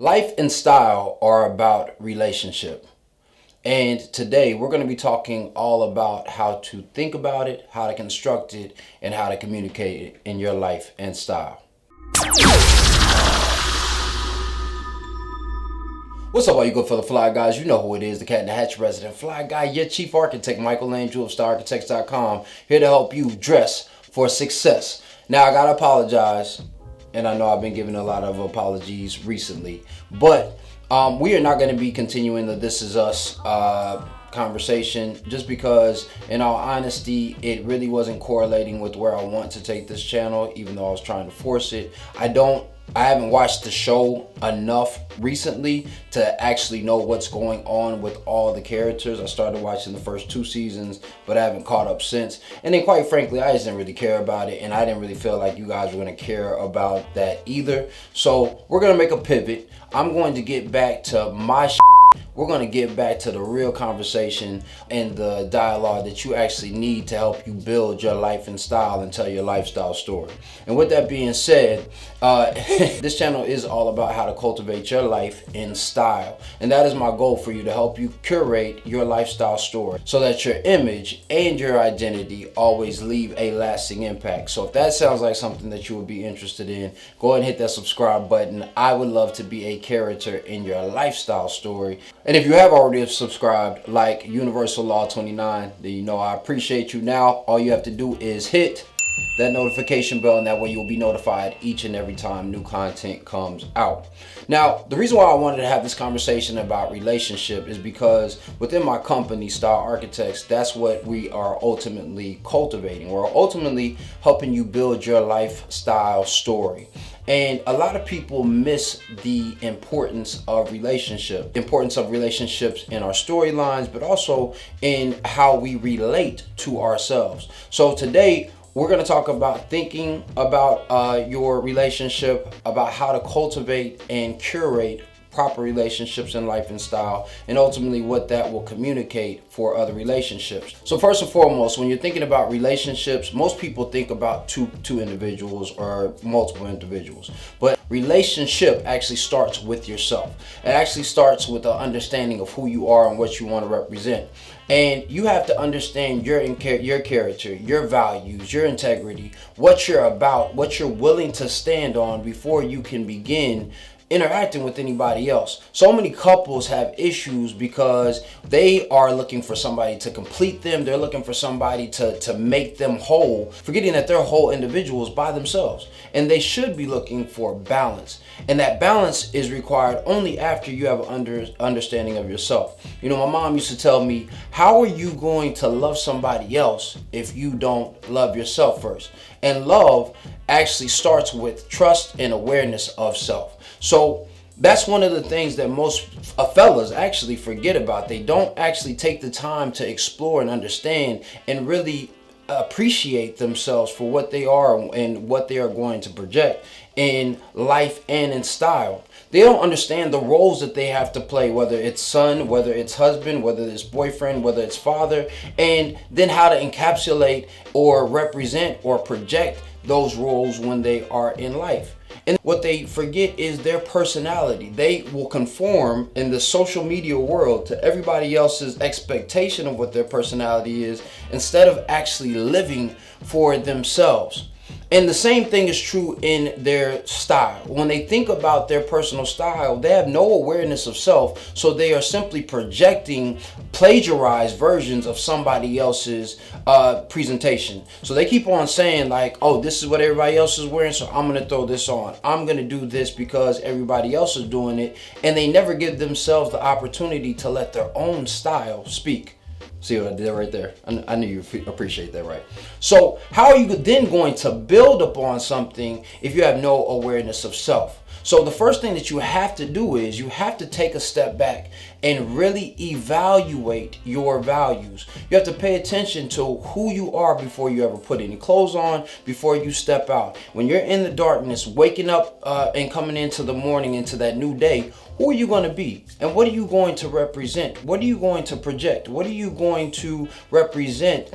Life and style are about relationship. And today we're going to be talking all about how to think about it, how to construct it, and how to communicate it in your life and style. What's up, all you good for the fly guys? You know who it is, the Cat in the Hatch resident fly guy, your chief architect, Michael Angel of StyleArchitects.com, here to help you dress for success. Now, I gotta apologize, and I know I've been giving a lot of apologies recently, but we are not going to be continuing the This Is Us conversation just because, in all honesty, it really wasn't correlating with where I want to take this channel, even though I was trying to force it. I haven't watched the show enough recently to actually know what's going on with all the characters. I started watching the first 2 seasons, but I haven't caught up since. And then quite frankly, I just didn't really care about it, and I didn't really feel like you guys were going to care about that either. So we're going to make a pivot. I'm going to get back to my We're going to get back to the real conversation and the dialogue that you actually need to help you build your life and style and tell your lifestyle story. And with that being said, this channel is all about how to cultivate your life in style. And that is my goal for you, to help you curate your lifestyle story so that your image and your identity always leave a lasting impact. So if that sounds like something that you would be interested in, go ahead and hit that subscribe button. I would love to be a character in your lifestyle story. And if you have already subscribed, like Universal Law 29, then you know I appreciate you. Now, all you have to do is hit that notification bell, and that way you'll be notified each and every time new content comes out. Now, the reason why I wanted to have this conversation about relationship is because within my company, Style Architects, that's what we are ultimately cultivating. We're ultimately helping you build your lifestyle story. And a lot of people miss the importance of relationships in our storylines, but also in how we relate to ourselves. So today, we're going to talk about thinking about your relationship, about how to cultivate and curate proper relationships in life and style, and ultimately what that will communicate for other relationships. So first and foremost, when you're thinking about relationships, most people think about two individuals or multiple individuals. But relationship actually starts with yourself. It actually starts with an understanding of who you are and what you want to represent. And you have to understand your character, your values, your integrity, what you're about, what you're willing to stand on before you can begin interacting with anybody else. So many couples have issues because they are looking for somebody to complete them. They're looking for somebody to make them whole, forgetting that they're whole individuals by themselves. And they should be looking for balance. And that balance is required only after you have an understanding of yourself. You know, my mom used to tell me, how are you going to love somebody else if you don't love yourself first? And love actually starts with trust and awareness of self. So that's one of the things that most fellas actually forget about. They don't actually take the time to explore and understand and really appreciate themselves for what they are and what they are going to project in life and in style. They don't understand the roles that they have to play, whether it's son, whether it's husband, whether it's boyfriend, whether it's father, and then how to encapsulate or represent or project those roles when they are in life. And what they forget is their personality. They will conform in the social media world to everybody else's expectation of what their personality is, instead of actually living for themselves. And the same thing is true in their style. When they think about their personal style, they have no awareness of self, so they are simply projecting plagiarized versions of somebody else's presentation. So they keep on saying like, oh, this is what everybody else is wearing, so I'm going to throw this on. I'm going to do this because everybody else is doing it. And they never give themselves the opportunity to let their own style speak. See what I did right there? I knew you appreciate that, right? So how are you then going to build upon something if you have no awareness of self? So the first thing that you have to do is you have to take a step back and really evaluate your values. You have to pay attention to who you are before you ever put any clothes on, before you step out. When you're in the darkness, waking up and coming into the morning, into that new day, who are you going to be? And what are you going to represent? What are you going to project? What are you going to represent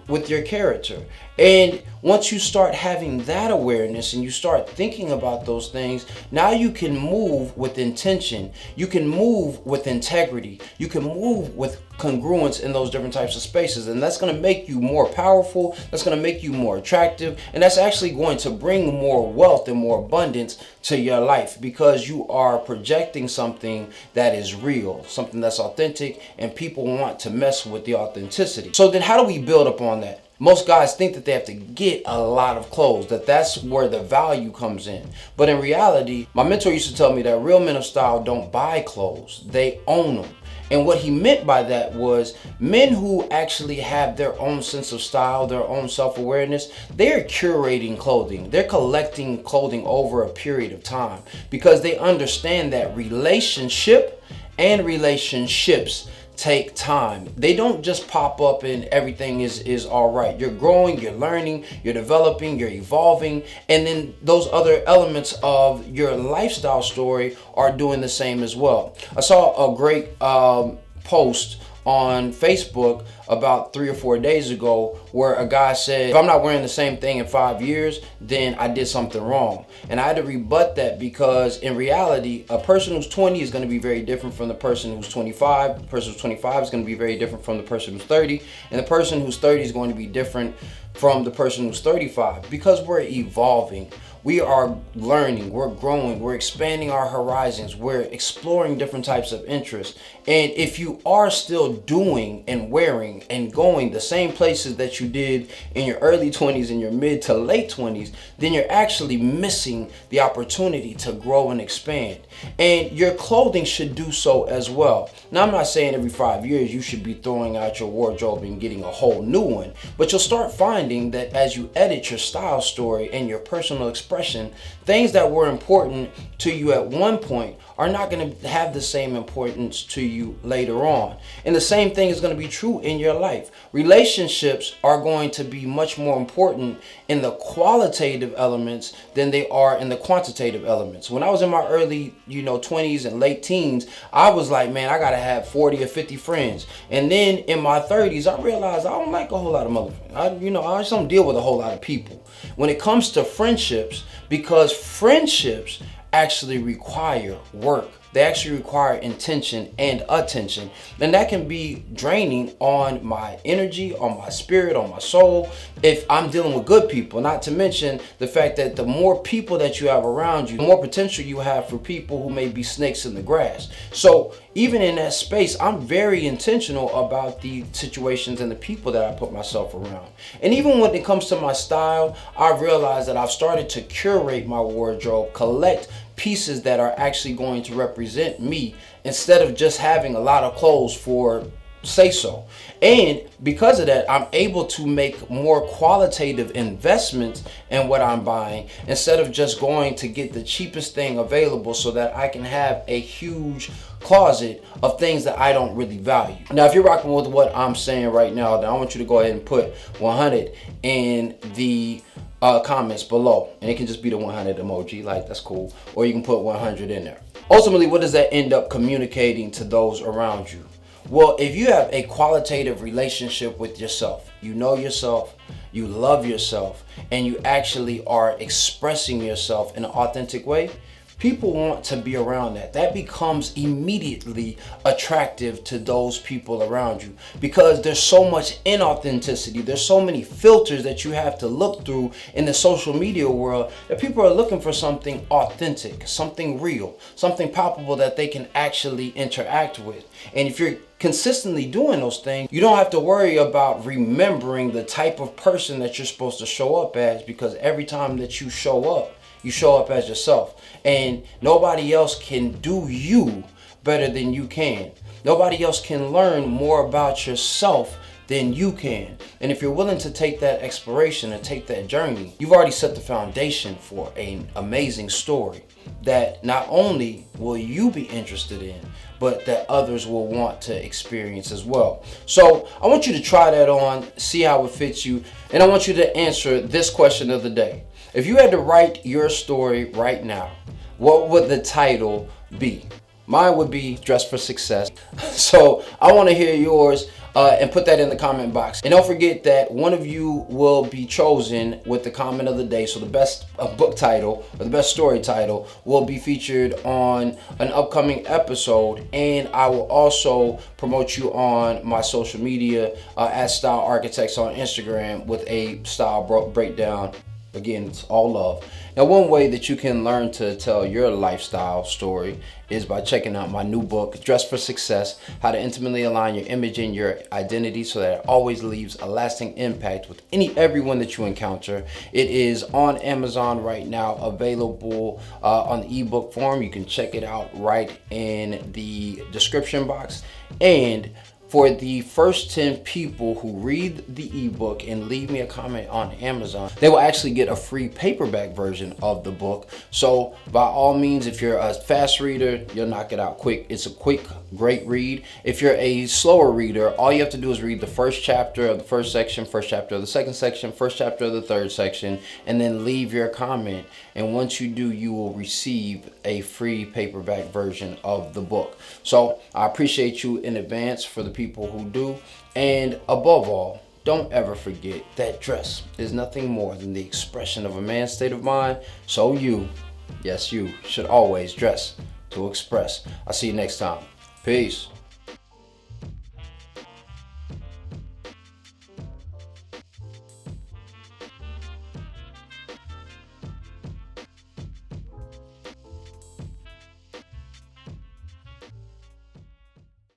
with your character? And Once you start having that awareness and you start thinking about those things, now you can move with intention. You can move with integrity. You can move with congruence in those different types of spaces. And that's going to make you more powerful. That's going to make you more attractive. And that's actually going to bring more wealth and more abundance to your life, because you are projecting something that is real, something that's authentic, and people want to mess with the authenticity. So then how do we build upon that? Most guys think that they have to get a lot of clothes, that's where the value comes in. But in reality, my mentor used to tell me that real men of style don't buy clothes, they own them. And what he meant by that was men who actually have their own sense of style, their own self-awareness, they're curating clothing. They're collecting clothing over a period of time, because they understand that relationship and relationships take time. They don't just pop up and everything is all right. You're growing, you're learning, you're developing, you're evolving, and then those other elements of your lifestyle story are doing the same as well. I saw a great post on Facebook about 3 or 4 days ago where a guy said, if I'm not wearing the same thing in 5 years, then I did something wrong. And I had to rebut that, because in reality, a person who's 20 is going to be very different from the person who's 25. The person who's 25 is going to be very different from the person who's 30. And the person who's 30 is going to be different from the person who's 35, because we're evolving. We are learning, we're growing, we're expanding our horizons, we're exploring different types of interests. And if you are still doing and wearing and going the same places that you did in your early 20s and your mid to late 20s, then you're actually missing the opportunity to grow and expand. And your clothing should do so as well. Now, I'm not saying every 5 years you should be throwing out your wardrobe and getting a whole new one, but you'll start finding that as you edit your style story and your personal expression, things that were important to you at one point are not going to have the same importance to you later on. And the same thing is going to be true in your life. Relationships are going to be much more important in the qualitative elements than they are in the quantitative elements. When I was in my early 20s and late teens, I was like, man, I gotta have 40 or 50 friends. And then in my 30s, I realized I don't like a whole lot of motherfuckers. I just don't deal with a whole lot of people. When it comes to friendships, because friendships actually require work. They actually require intention and attention. And that can be draining on my energy, on my spirit, on my soul, if I'm dealing with good people. Not to mention the fact that the more people that you have around you, the more potential you have for people who may be snakes in the grass. So even in that space, I'm very intentional about the situations and the people that I put myself around. And even when it comes to my style, I've realized that I've started to curate my wardrobe, collect pieces that are actually going to represent me, instead of just having a lot of clothes for say so. And because of that, I'm able to make more qualitative investments in what I'm buying, instead of just going to get the cheapest thing available so that I can have a huge closet of things that I don't really value. Now, if you're rocking with what I'm saying right now, then I want you to go ahead and put 100 in the comments below, and it can just be the 100 emoji, like that's cool, or you can put 100 in there. Ultimately, what does that end up communicating to those around you? Well, if you have a qualitative relationship with yourself, you know yourself, you love yourself, and you actually are expressing yourself in an authentic way, people want to be around that. That becomes immediately attractive to those people around you, because there's so much inauthenticity. There's so many filters that you have to look through in the social media world, that people are looking for something authentic, something real, something palpable that they can actually interact with. And if you're consistently doing those things, you don't have to worry about remembering the type of person that you're supposed to show up as, because every time that you show up as yourself. And nobody else can do you better than you can. Nobody else can learn more about yourself than you can. And if you're willing to take that exploration and take that journey, you've already set the foundation for an amazing story that not only will you be interested in, but that others will want to experience as well. So I want you to try that on, see how it fits you, and I want you to answer this question of the day. If you had to write your story right now, what would the title be? Mine would be dress for success. So I want to hear yours, and put that in the comment box. And don't forget that one of you will be chosen with the comment of the day. So the best book title or the best story title will be featured on an upcoming episode. And I will also promote you on my social media at Style Architects on Instagram with a style breakdown. Again, it's all love. Now, one way that you can learn to tell your lifestyle story is by checking out my new book, Dress for Success: How to Intimately Align Your Image and Your Identity so that it always leaves a lasting impact with everyone that you encounter. It is on Amazon right now, available on the ebook form. You can check it out right in the description box. And for the first 10 people who read the ebook and leave me a comment on Amazon, they will actually get a free paperback version of the book. So by all means, if you're a fast reader, you'll knock it out quick. It's a quick, great read. If you're a slower reader, all you have to do is read the first chapter of the first section, first chapter of the second section, first chapter of the third section, and then leave your comment. And once you do, you will receive a free paperback version of the book. So I appreciate you in advance for the people who do. And above all, don't ever forget that dress is nothing more than the expression of a man's state of mind. So you, yes, you should always dress to express. I'll see you next time. Peace.